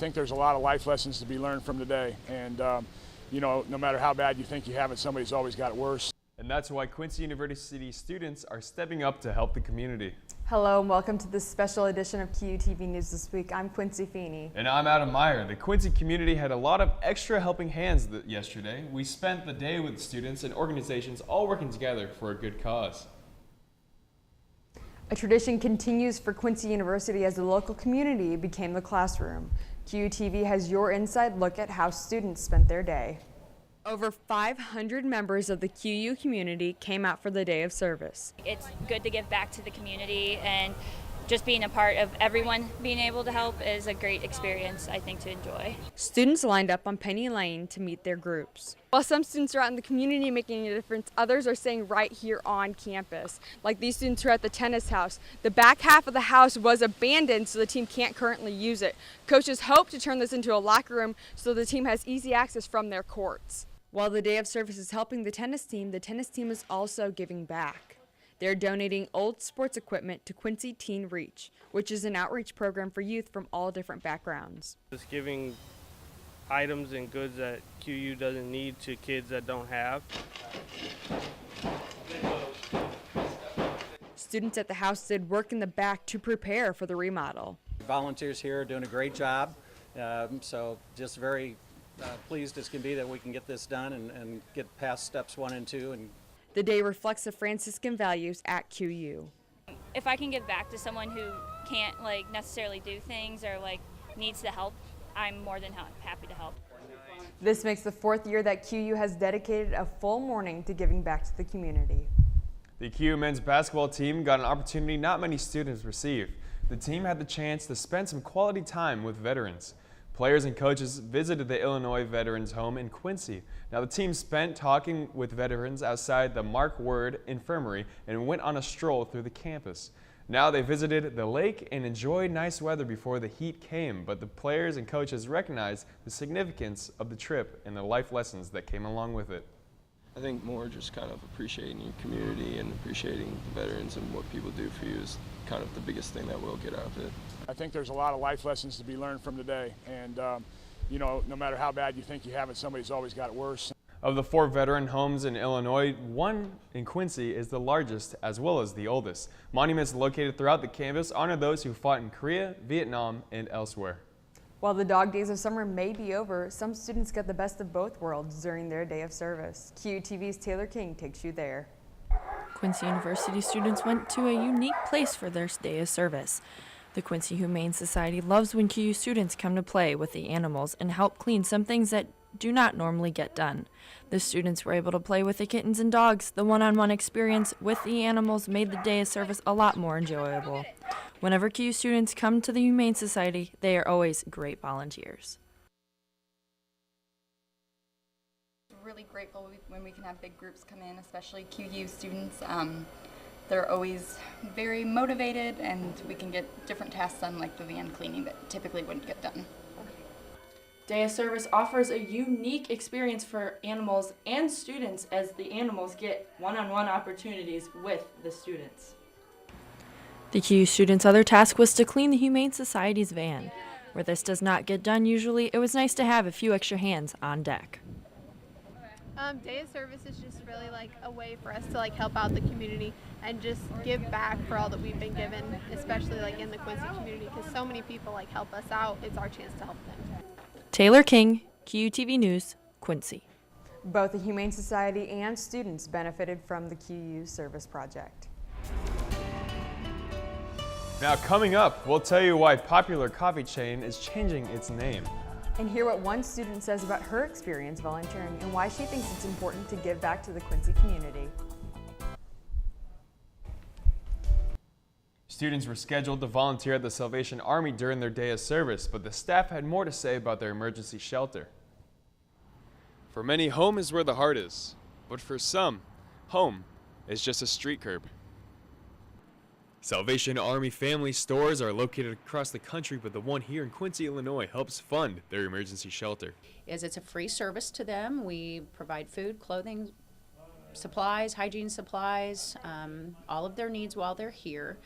think there's a lot of life lessons to be learned from today. And, you know, no matter how bad you think you have it, somebody's always got it worse. And that's why Quincy University students are stepping up to help the community. Hello and welcome to this special edition of QUTV News This Week. I'm Quincy Feeney. And I'm Adam Meyer. The Quincy community had a lot of extra helping hands yesterday. We spent the day with students and organizations all working together for a good cause. A tradition continues for Quincy University as the local community became the classroom. QUTV has your inside look at how students spent their day. Over 500 members of the QU community came out for the day of service. It's good to give back to the community, and just being a part of everyone being able to help is a great experience, I think, to enjoy. Students lined up on Penny Lane to meet their groups. While some students are out in the community making a difference, others are staying right here on campus. Like these students who are at the tennis house. The back half of the house was abandoned, so the team can't currently use it. Coaches hope to turn this into a locker room so the team has easy access from their courts. While the day of service is helping the tennis team is also giving back. They're donating old sports equipment to Quincy Teen Reach, which is an outreach program for youth from all different backgrounds. Just giving items and goods that QU doesn't need to kids that don't have. Students at the house did work in the back to prepare for the remodel. Volunteers here are doing a great job, so just very pleased as can be that we can get this done and get past steps 1 and 2. And the day reflects the Franciscan values at QU. If I can give back to someone who can't necessarily do things or needs the help, I'm more than happy to help. This makes the 4th year that QU has dedicated a full morning to giving back to the community. The QU men's basketball team got an opportunity not many students receive. The team had the chance to spend some quality time with veterans. Players and coaches visited the Illinois Veterans Home in Quincy. Now the team spent talking with veterans outside the Mark Word Infirmary and went on a stroll through the campus. Now they visited the lake and enjoyed nice weather before the heat came, but the players and coaches recognized the significance of the trip and the life lessons that came along with it. I think more just kind of appreciating your community and appreciating the veterans and what people do for you is kind of the biggest thing that we'll get out of it. I think there's a lot of life lessons to be learned from today. And, you know, no matter how bad you think you have it, somebody's always got it worse. Of the 4 veteran homes in Illinois, one in Quincy is the largest as well as the oldest. Monuments located throughout the campus honor those who fought in Korea, Vietnam, and elsewhere. While the dog days of summer may be over, some students get the best of both worlds during their day of service. QUTV's Taylor King takes you there. Quincy University students went to a unique place for their day of service. The Quincy Humane Society loves when QU students come to play with the animals and help clean some things that do not normally get done. The students were able to play with the kittens and dogs. The one-on-one experience with the animals made the day of service a lot more enjoyable. Whenever QU students come to the Humane Society, they are always great volunteers. Really grateful when we can have big groups come in, especially QU students. They're always very motivated, and we can get different tasks done like the van cleaning that typically wouldn't get done. Day of service offers a unique experience for animals and students as the animals get one-on-one opportunities with the students. The QU students' other task was to clean the Humane Society's van. Where this does not get done usually, it was nice to have a few extra hands on deck. Day of service is just really a way for us to help out the community and just give back for all that we've been given, especially in the Quincy community, because so many people help us out. It's our chance to help them. Taylor King, QUTV News, Quincy. Both the Humane Society and students benefited from the QU service project. Now coming up, we'll tell you why popular coffee chain is changing its name. And hear what one student says about her experience volunteering and why she thinks it's important to give back to the Quincy community. Students were scheduled to volunteer at the Salvation Army during their day of service, but the staff had more to say about their emergency shelter. For many, home is where the heart is, but for some, home is just a street curb. Salvation Army family stores are located across the country, but the one here in Quincy, Illinois helps fund their emergency shelter. It's a free service to them. We provide food, clothing, supplies, hygiene supplies, all of their needs while they're here.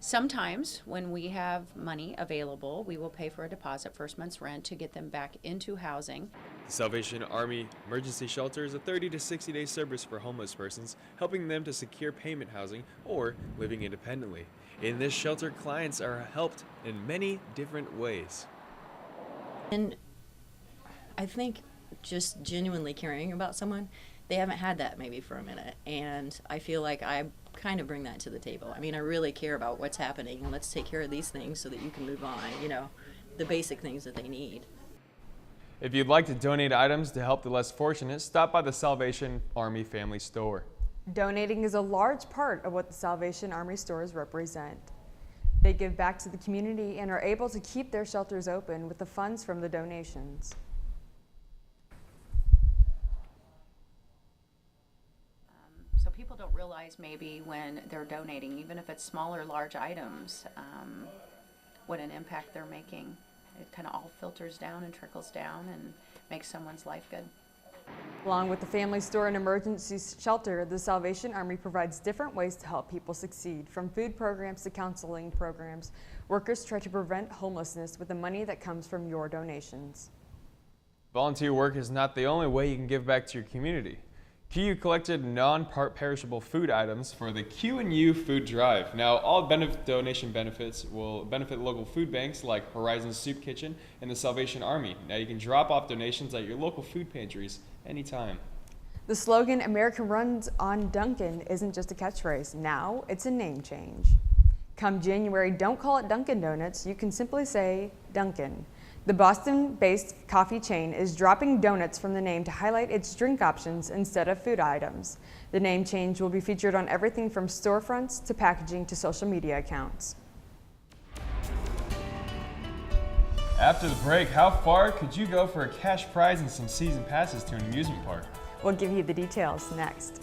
Sometimes when we have money available, we will pay for a deposit, first month's rent, to get them back into housing. The Salvation Army Emergency Shelter is a 30 to 60-day service for homeless persons, helping them to secure payment housing or living independently. In this shelter, clients are helped in many different ways. And I think just genuinely caring about someone, they haven't had that maybe for a minute, and I feel like I kind of bring that to the table. I mean, I really care about what's happening, and let's take care of these things so that you can move on, you know, the basic things that they need. If you'd like to donate items to help the less fortunate, stop by the Salvation Army Family Store. Donating is a large part of what the Salvation Army stores represent. They give back to the community and are able to keep their shelters open with the funds from the donations. So people don't realize maybe when they're donating, even if it's small or large items, what an impact they're making. It kind of all filters down and trickles down and makes someone's life good. Along with the family store and emergency shelter, the Salvation Army provides different ways to help people succeed. From food programs to counseling programs, workers try to prevent homelessness with the money that comes from your donations. Volunteer work is not the only way you can give back to your community. QU collected non-perishable food items for the Q&U food drive. Now, all donation benefits will benefit local food banks like Horizon Soup Kitchen and the Salvation Army. Now, you can drop off donations at your local food pantries anytime. The slogan, "America runs on Dunkin'," isn't just a catchphrase. Now, it's a name change. Come January, don't call it Dunkin' Donuts. You can simply say Dunkin'. The Boston-based coffee chain is dropping donuts from the name to highlight its drink options instead of food items. The name change will be featured on everything from storefronts to packaging to social media accounts. After the break, how far could you go for a cash prize and some season passes to an amusement park? We'll give you the details next.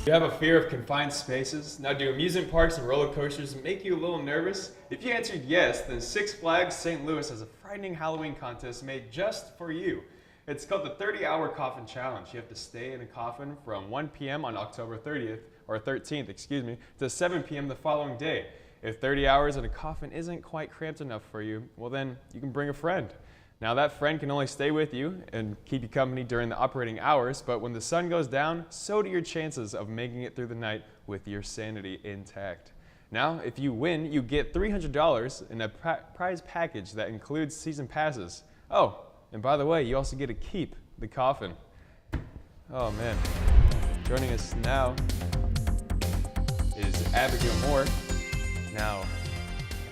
Do you have a fear of confined spaces? Now, do amusement parks and roller coasters make you a little nervous? If you answered yes, then Six Flags St. Louis has a frightening Halloween contest made just for you. It's called the 30-Hour Coffin Challenge. You have to stay in a coffin from 1 p.m. on October 13th, to 7 p.m. the following day. If 30 hours in a coffin isn't quite cramped enough for you, well then you can bring a friend. Now that friend can only stay with you and keep you company during the operating hours, but when the sun goes down, so do your chances of making it through the night with your sanity intact. Now, if you win, you get $300 in a prize package that includes season passes. Oh, and by the way, you also get to keep the coffin. Oh man. Joining us now is Abigail Moore. Now,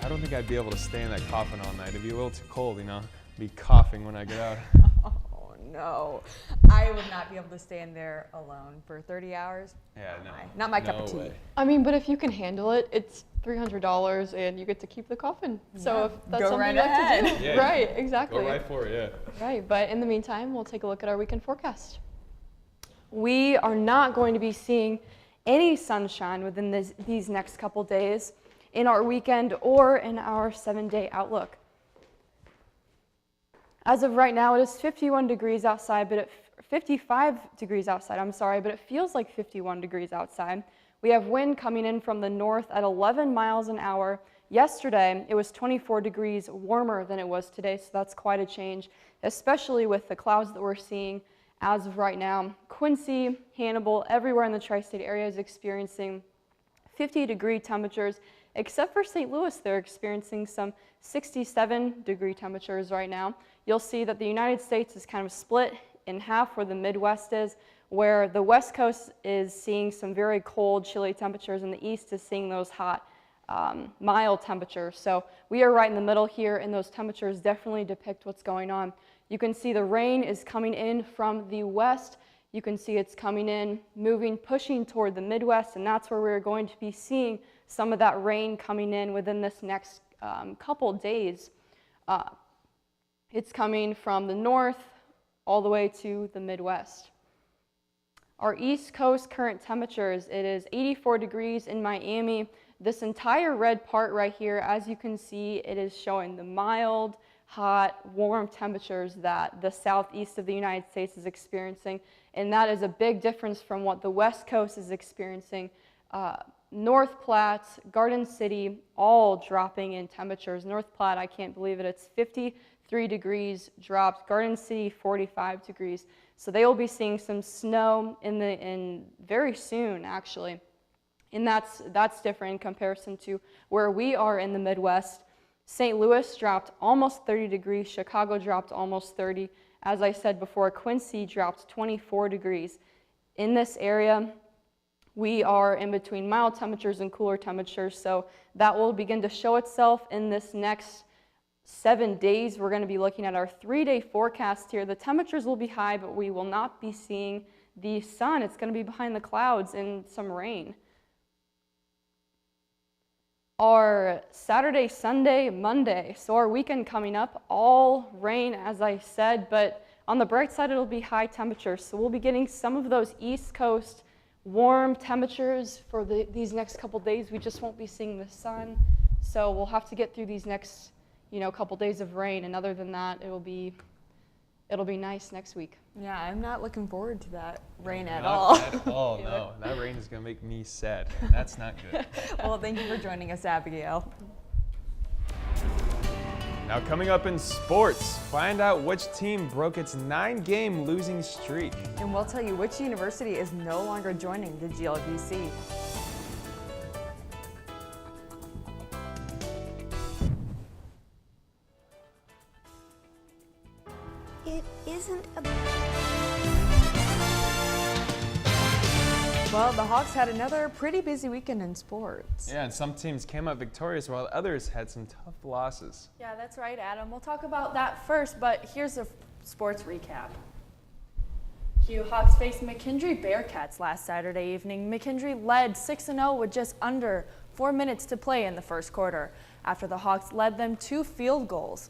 I don't think I'd be able to stay in that coffin all night. It'd be a little too cold, you know? Be coughing when I get out. Oh no, I would not be able to stay in there alone for 30 hours. Yeah, no. Not my cup of tea. Way. I mean, but if you can handle it, it's $300 and you get to keep the coffin. So if that's something right you like to do, Yeah, right, exactly. Go right for it, yeah. Right, but in the meantime, we'll take a look at our weekend forecast. We are not going to be seeing any sunshine within these next couple days in our weekend or in our 7-day outlook. As of right now, it is 51 degrees outside, 55 degrees outside, but it feels like 51 degrees outside. We have wind coming in from the north at 11 miles an hour. Yesterday, it was 24 degrees warmer than it was today, so that's quite a change, especially with the clouds that we're seeing as of right now. Quincy, Hannibal, everywhere in the tri-state area is experiencing 50-degree temperatures, except for St. Louis. They're experiencing some 67-degree temperatures right now. You'll see that the United States is kind of split in half where the Midwest is, where the West Coast is seeing some very cold, chilly temperatures, and the East is seeing those hot, mild temperatures. So we are right in the middle here, and those temperatures definitely depict what's going on. You can see the rain is coming in from the west. You can see it's coming in, moving, pushing toward the Midwest, and that's where we're going to be seeing some of that rain coming in within this next couple days. It's coming from the north all the way to the Midwest. Our East Coast current temperatures, it is 84 degrees in Miami. This entire red part right here, as you can see, it is showing the mild, hot, warm temperatures that the southeast of the United States is experiencing, and that is a big difference from what the West Coast is experiencing. North Platte, Garden City, all dropping in temperatures. North Platte, I can't believe it, it's 53 degrees dropped. Garden City, 45 degrees. So they will be seeing some snow in very soon, actually. And that's different in comparison to where we are in the Midwest. St. Louis dropped almost 30 degrees. Chicago dropped almost 30. As I said before, Quincy dropped 24 degrees. In this area, we are in between mild temperatures and cooler temperatures, so that will begin to show itself in this next 7 days. We're going to be looking at our 3-day forecast here. The temperatures will be high, but we will not be seeing the sun. It's going to be behind the clouds and some rain. Our Saturday, Sunday, Monday, so our weekend coming up, all rain, as I said, but on the bright side, it'll be high temperatures. So we'll be getting some of those East Coast warm temperatures for these next couple days. We just won't be seeing the sun, so we'll have to get through these next, couple days of rain. And other than that, it'll be nice next week. Yeah, I'm not looking forward to that rain at Not all. at all, no. That rain is going to make me sad. That's not good. Well, thank you for joining us, Abigail. Now coming up in sports, find out which team broke its 9-game losing streak. And we'll tell you which university is no longer joining the GLVC. It isn't a... Well, the Hawks had another pretty busy weekend in sports. Yeah, and some teams came out victorious while others had some tough losses. Yeah, that's right, Adam. We'll talk about that first, but here's a sports recap. Hawks faced McKendree Bearcats last Saturday evening. McKendree led 6-0 with just under 4 minutes to play in the first quarter, after the Hawks led them 2 field goals.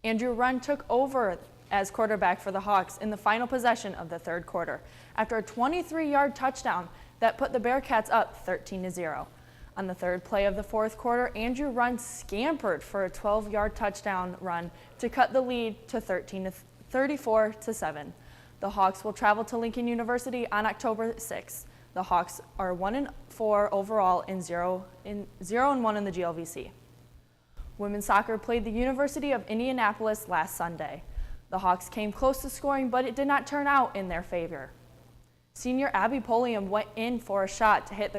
Andrew Runn took over as quarterback for the Hawks in the final possession of the third quarter, after a 23-yard touchdown that put the Bearcats up 13-0. On the third play of the fourth quarter, Andrew Runn scampered for a 12-yard touchdown run to cut the lead to 34-7. The Hawks will travel to Lincoln University on October 6th. The Hawks are 1-4 overall and 0-1 in the GLVC. Women's soccer played the University of Indianapolis last Sunday. The Hawks came close to scoring, but it did not turn out in their favor. Senior Abby Polium went in for a shot to hit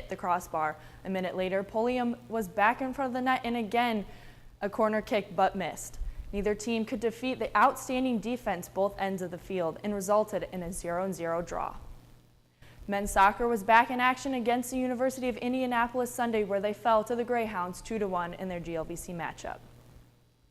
the crossbar. A minute later, Polium was back in front of the net and again a corner kick, but missed. Neither team could defeat the outstanding defense both ends of the field and resulted in a 0-0 draw. Men's soccer was back in action against the University of Indianapolis Sunday, where they fell to the Greyhounds 2-1 in their GLVC matchup.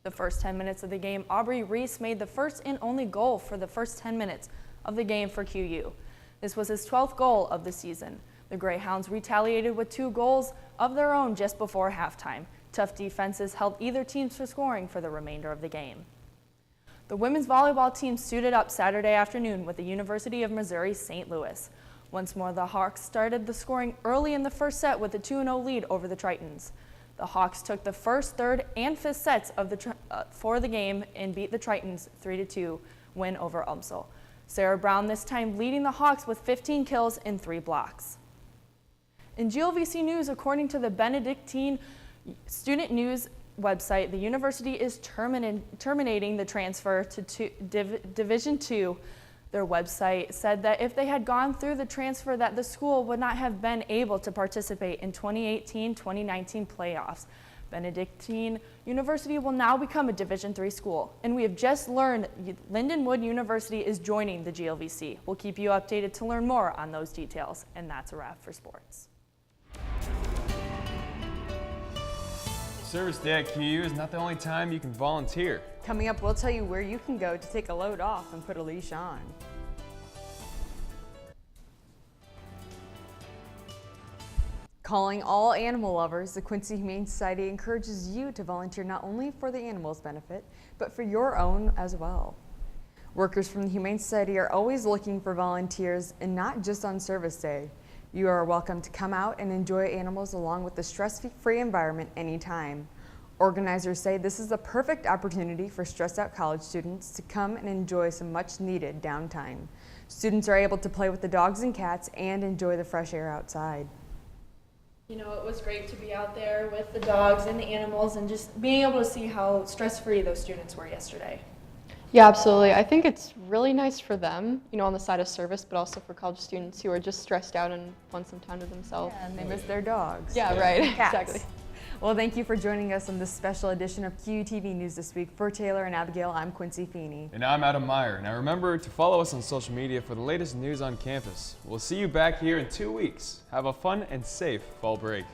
The first 10 minutes of the game, Aubrey Reese made the first and only goal for the first 10 minutes of the game for QU. This was his 12th goal of the season. The Greyhounds retaliated with 2 goals of their own just before halftime. Tough defenses held either team to scoring for the remainder of the game. The women's volleyball team suited up Saturday afternoon with the University of Missouri St. Louis. Once more, the Hawks started the scoring early in the first set with a 2-0 lead over the Tritons. The Hawks took the first, third, and fifth sets of for the game and beat the Tritons 3-2 win over UMSL. Sarah Brown this time leading the Hawks with 15 kills and 3 blocks. In GLVC news, according to the Benedictine Student News website, the university is terminating the transfer to Division II. Their website said that if they had gone through the transfer, that the school would not have been able to participate in 2018-2019 playoffs. Benedictine University will now become a Division III school, and we have just learned Lindenwood University is joining the GLVC. We'll keep you updated to learn more on those details, and that's a wrap for sports. Service Day at QU is not the only time you can volunteer. Coming up, we'll tell you where you can go to take a load off and put a leash on. Calling all animal lovers, the Quincy Humane Society encourages you to volunteer not only for the animals' benefit, but for your own as well. Workers from the Humane Society are always looking for volunteers, and not just on Service Day. You are welcome to come out and enjoy animals along with the stress-free environment anytime. Organizers say this is a perfect opportunity for stressed out college students to come and enjoy some much needed downtime. Students are able to play with the dogs and cats and enjoy the fresh air outside. You know, it was great to be out there with the dogs and the animals and just being able to see how stress-free those students were yesterday. Yeah, absolutely. I think it's really nice for them, you know, on the side of service, but also for college students who are just stressed out and want some time to themselves. Yeah, and they miss their dogs. Yeah, right. Cats. Exactly. Well, thank you for joining us on this special edition of QUTV News This Week. For Taylor and Abigail, I'm Quincy Feeney. And I'm Adam Meyer. Now remember to follow us on social media for the latest news on campus. We'll see you back here in 2 weeks. Have a fun and safe fall break.